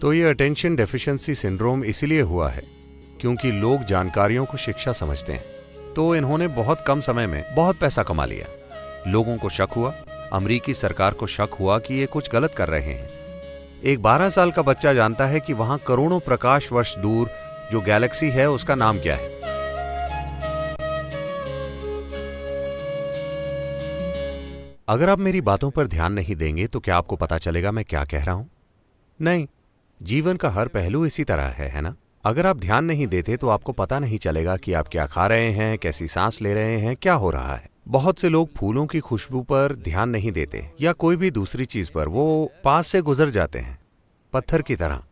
तो ये attention deficiency syndrome इसीलिए हुआ है क्योंकि लोग जानकारियों को शिक्षा समझते हैं। तो इन्होंने बहुत कम समय में बहुत पैसा कमा लिया। लोगों को शक हुआ, अमेरिकी सरकार को शक हुआ कि ये कुछ गलत कर रहे हैं। एक 12 साल का बच्चा जानता है कि वहां करोड़ों प्रकाश वर्ष दूर जो गैलेक्सी है उसका नाम क्या है। अगर आप मेरी बातों पर ध्यान नहीं देंगे तो क्या आपको पता चलेगा मैं क्या कह रहा हूं? नहीं, जीवन का हर पहलू इसी तरह है ना? अगर आप ध्यान नहीं देते तो आपको पता नहीं चलेगा कि आप क्या खा रहे हैं, कैसी सांस ले रहे हैं, क्या हो रहा है। बहुत से लोग फूलों की खुशबू पर ध्यान नहीं देते या कोई भी दूसरी चीज पर, वो पास से गुजर जाते हैं, पत्थर की तरह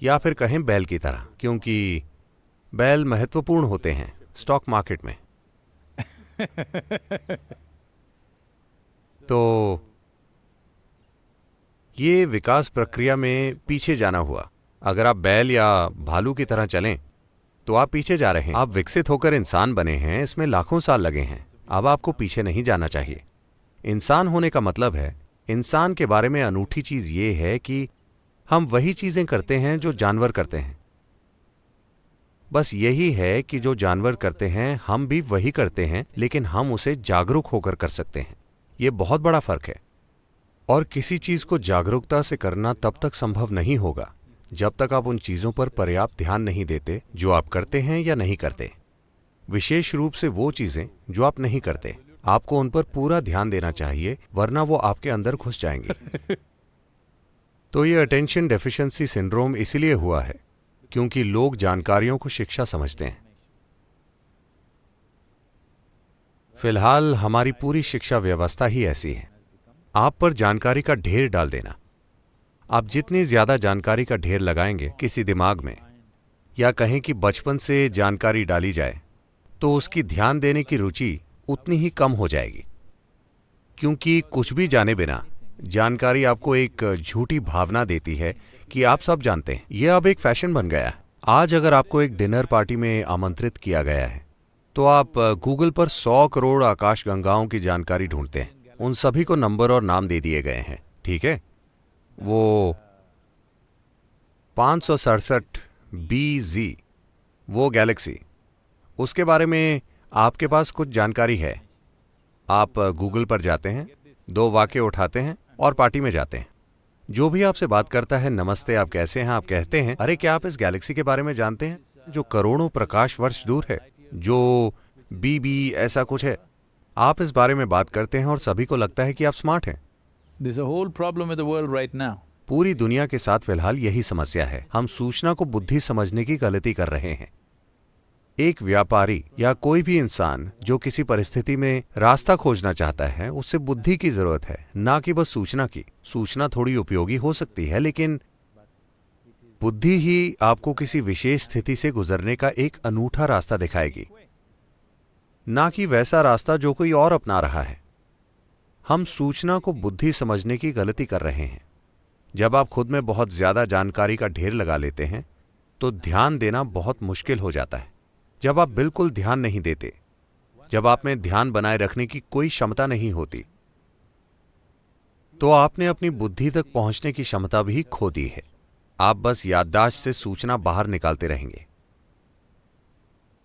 या फिर कहें बैल की तरह, क्योंकि बैल महत्वपूर्ण होते हैं स्टॉक मार्केट में। तो ये विकास प्रक्रिया में पीछे जाना हुआ। अगर आप बैल या भालू की तरह चलें तो आप पीछे जा रहे हैं। आप विकसित होकर इंसान बने हैं, इसमें लाखों साल लगे हैं। अब आपको पीछे नहीं जाना चाहिए। इंसान होने का मतलब है, इंसान के बारे में अनूठी चीज ये है कि हम वही चीजें करते हैं जो जानवर करते हैं। बस यही है कि जो जानवर करते हैं हम भी वही करते हैं, लेकिन हम उसे जागरूक होकर कर सकते हैं। ये बहुत बड़ा फर्क है। और किसी चीज को जागरूकता से करना तब तक संभव नहीं होगा जब तक आप उन चीजों पर पर्याप्त ध्यान नहीं देते जो आप करते हैं या नहीं करते। विशेष रूप से वो चीजें जो आप नहीं करते, आपको उन पर पूरा ध्यान देना चाहिए, वरना वो आपके अंदर घुस जाएंगी। तो ये अटेंशन डेफिशिएंसी सिंड्रोम इसीलिए हुआ है क्योंकि लोग जानकारियों को शिक्षा समझते हैं। फिलहाल हमारी पूरी शिक्षा व्यवस्था ही ऐसी है। आप पर जानकारी का ढेर डाल देना। आप जितनी ज्यादा जानकारी का ढेर लगाएंगे किसी दिमाग में, या कहें कि बचपन से जानकारी डाली जाए, तो उसकी ध्यान देने की रुचि उतनी ही कम हो जाएगी। क्योंकि कुछ भी जाने बिना जानकारी आपको एक झूठी भावना देती है कि आप सब जानते हैं। यह अब एक फैशन बन गया है। आज अगर आपको एक डिनर पार्टी में आमंत्रित किया गया है तो आप गूगल पर 100 करोड़ आकाशगंगाओं की जानकारी ढूंढते हैं। उन सभी को नंबर और नाम दे दिए गए हैं, ठीक है? वो 567 BZ, वो गैलेक्सी, उसके बारे में आपके पास कुछ जानकारी है। आप गूगल पर जाते हैं, 2 वाक्य उठाते हैं और पार्टी में जाते हैं। जो भी आपसे बात करता है, नमस्ते, आप कैसे हैं, आप कहते हैं, अरे क्या आप इस गैलेक्सी के बारे में जानते हैं जो करोड़ों प्रकाश वर्ष दूर है, जो BB ऐसा कुछ है। आप इस बारे में बात करते हैं और सभी को लगता है कि आप स्मार्ट हैं। There's a whole problem with the world right now. पूरी दुनिया के साथ फिलहाल यही समस्या है। हम सूचना को बुद्धि समझने की गलती कर रहे हैं। एक व्यापारी या कोई भी इंसान जो किसी परिस्थिति में रास्ता खोजना चाहता है, उससे बुद्धि की जरूरत है, ना कि बस सूचना की। सूचना थोड़ी उपयोगी हो सकती है, लेकिन बुद्धि ही आपको किसी विशेष स्थिति से गुजरने का एक अनूठा रास्ता दिखाएगी, ना कि वैसा रास्ता जो कोई और अपना रहा है। हम सूचना को बुद्धि समझने की गलती कर रहे हैं। जब आप खुद में बहुत ज्यादा जानकारी का ढेर लगा लेते हैं तो ध्यान देना बहुत मुश्किल हो जाता है। जब आप बिल्कुल ध्यान नहीं देते, जब आप में ध्यान बनाए रखने की कोई क्षमता नहीं होती, तो आपने अपनी बुद्धि तक पहुंचने की क्षमता भी खो दी है। आप बस याददाश्त से सूचना बाहर निकालते रहेंगे।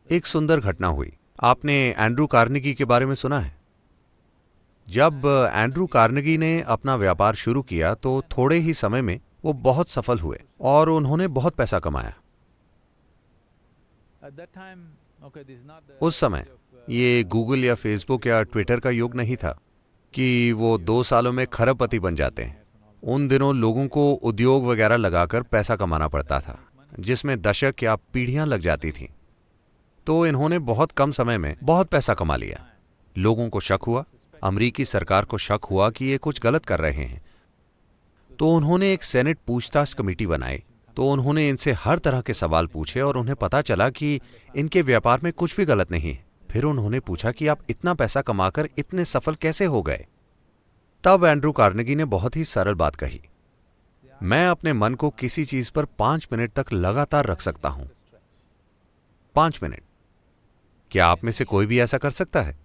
एक सुंदर घटना हुई। आपने एंड्रू कार्नेगी के बारे में सुना है? जब एंड्रू कार्नेगी ने अपना व्यापार शुरू किया तो थोड़े ही समय में वो बहुत सफल हुए और उन्होंने बहुत पैसा कमाया। उस समय ये गूगल या फेसबुक या ट्विटर का युग नहीं था कि वो 2 सालों में खरबपति बन जाते हैं। उन दिनों लोगों को उद्योग वगैरह लगाकर पैसा कमाना पड़ता था, जिसमें दशक या पीढ़ियां लग जाती थीं। तो इन्होंने बहुत कम समय में बहुत पैसा कमा लिया। लोगों को शक हुआ, अमेरिकी सरकार को शक हुआ कि ये कुछ गलत कर रहे हैं। तो उन्होंने एक सेनेट पूछताछ कमेटी बनाई। तो उन्होंने इनसे हर तरह के सवाल पूछे और उन्हें पता चला कि इनके व्यापार में कुछ भी गलत नहीं है। फिर उन्होंने पूछा कि आप इतना पैसा कमाकर इतने सफल कैसे हो गए? तब एंड्रू कार्नेगी ने बहुत ही सरल बात कही, मैं अपने मन को किसी चीज पर 5 मिनट तक लगातार रख सकता हूं। 5 मिनट। क्या आप में से कोई भी ऐसा कर सकता है?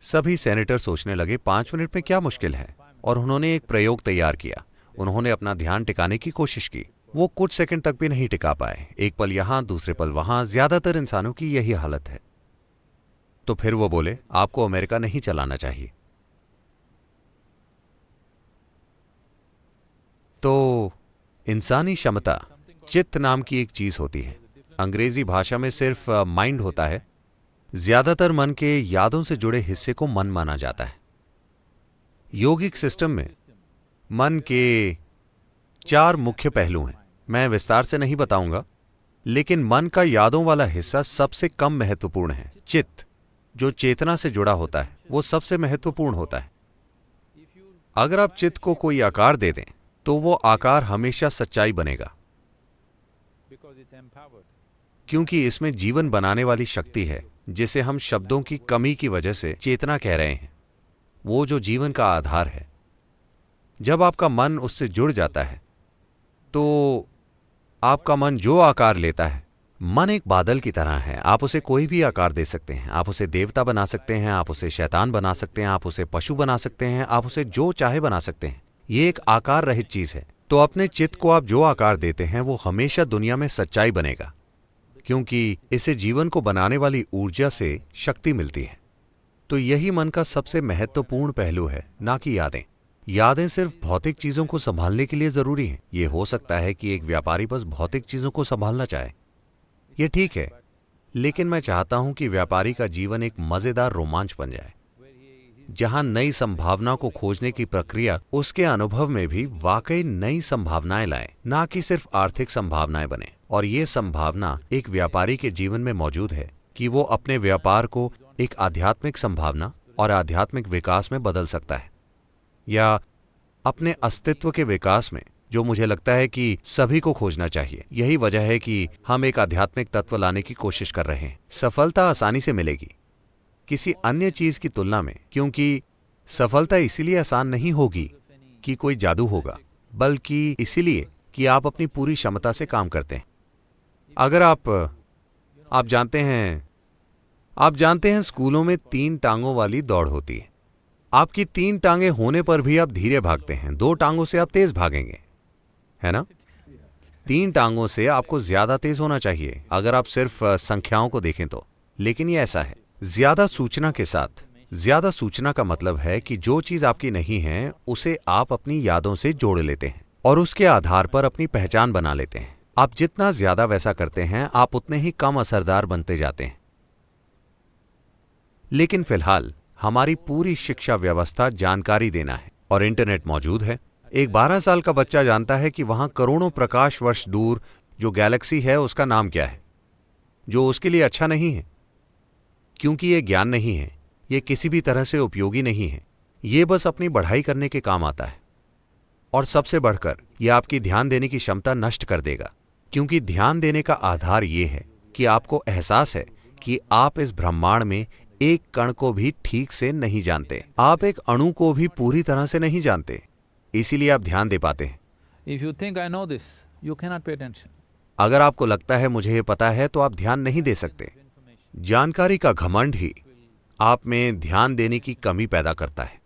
सभी सेनेटर सोचने लगे 5 मिनट में क्या मुश्किल है, और उन्होंने एक प्रयोग तैयार किया। उन्होंने अपना ध्यान टिकाने की कोशिश की। वो कुछ सेकंड तक भी नहीं टिका पाए, एक पल यहां दूसरे पल वहां। ज्यादातर इंसानों की यही हालत है। तो फिर वो बोले, आपको अमेरिका नहीं चलाना चाहिए। तो इंसानी क्षमता चित्त नाम की एक चीज होती है। अंग्रेजी भाषा में सिर्फ माइंड होता है। ज्यादातर मन के यादों से जुड़े हिस्से को मन माना जाता है। योगिक सिस्टम में मन के 4 मुख्य पहलू हैं। मैं विस्तार से नहीं बताऊंगा, लेकिन मन का यादों वाला हिस्सा सबसे कम महत्वपूर्ण है। चित्त, जो चेतना से जुड़ा होता है, वो सबसे महत्वपूर्ण होता है। अगर आप चित्त को कोई आकार दे दें तो वो आकार हमेशा सच्चाई बनेगा, क्योंकि इसमें जीवन बनाने वाली शक्ति है, जिसे हम शब्दों की कमी की वजह से चेतना कह रहे हैं। वो जो जीवन का आधार है। जब आपका मन उससे जुड़ जाता है तो आपका मन जो आकार लेता है, मन एक बादल की तरह है। आप उसे कोई भी आकार दे सकते हैं। आप उसे देवता बना सकते हैं, आप उसे शैतान बना सकते हैं, आप उसे पशु बना सकते हैं, आप उसे जो चाहे बना सकते हैं। ये एक आकार रहित चीज है। तो अपने चित्त को आप जो आकार देते हैं वो हमेशा दुनिया में सच्चाई बनेगा, क्योंकि इसे जीवन को बनाने वाली ऊर्जा से शक्ति मिलती है। तो यही मन का सबसे महत्वपूर्ण पहलू है, ना कि यादें। यादें सिर्फ भौतिक चीजों को संभालने के लिए जरूरी हैं। ये हो सकता है कि एक व्यापारी बस भौतिक चीजों को संभालना चाहे, ये ठीक है, लेकिन मैं चाहता हूं कि व्यापारी का जीवन एक मजेदार रोमांच बन जाए, जहां नई संभावना को खोजने की प्रक्रिया उसके अनुभव में भी वाकई नई संभावनाएं लाए, ना कि सिर्फ आर्थिक संभावनाएं बने। और ये संभावना एक व्यापारी के जीवन में मौजूद है कि वो अपने व्यापार को एक आध्यात्मिक संभावना और आध्यात्मिक विकास में बदल सकता है, या अपने अस्तित्व के विकास में, जो मुझे लगता है कि सभी को खोजना चाहिए। यही वजह है कि हम एक आध्यात्मिक तत्व लाने की कोशिश कर रहे हैं। सफलता आसानी से मिलेगी किसी अन्य चीज की तुलना में, क्योंकि सफलता इसीलिए आसान नहीं होगी कि कोई जादू होगा, बल्कि इसीलिए कि आप अपनी पूरी क्षमता से काम करते हैं। अगर आप जानते हैं स्कूलों में 3 टांगों वाली दौड़ होती है। आपकी 3 टांगें होने पर भी आप धीरे भागते हैं, 2 टांगों से आप तेज भागेंगे, है ना? 3 टांगों से आपको ज्यादा तेज होना चाहिए, अगर आप सिर्फ संख्याओं को देखें तो। लेकिन ये ऐसा है, ज्यादा सूचना के साथ। ज्यादा सूचना का मतलब है कि जो चीज आपकी नहीं है उसे आप अपनी यादों से जोड़ लेते हैं और उसके आधार पर अपनी पहचान बना लेते हैं। आप जितना ज्यादा वैसा करते हैं, आप उतने ही कम असरदार बनते जाते हैं। लेकिन फिलहाल हमारी पूरी शिक्षा व्यवस्था जानकारी देना है, और इंटरनेट मौजूद है। एक 12 साल का बच्चा जानता है कि वहां करोड़ों प्रकाश वर्ष दूर जो गैलेक्सी है उसका नाम क्या है, जो उसके लिए अच्छा नहीं है, क्योंकि ये ज्ञान नहीं है, ये किसी भी तरह से उपयोगी नहीं है, ये बस अपनी बढ़ाई करने के काम आता है। और सबसे बढ़कर यह आपकी ध्यान देने की क्षमता नष्ट कर देगा, क्योंकि ध्यान देने का आधार ये है कि आपको एहसास है कि आप इस ब्रह्मांड में एक कण को भी ठीक से नहीं जानते, आप एक अणु को भी पूरी तरह से नहीं जानते, इसीलिए आप ध्यान दे पाते हैं। If you think I know this, you cannot pay attention. अगर आपको लगता है मुझे ये पता है, तो आप ध्यान नहीं दे सकते। जानकारी का घमंड ही आप में ध्यान देने की कमी पैदा करता है।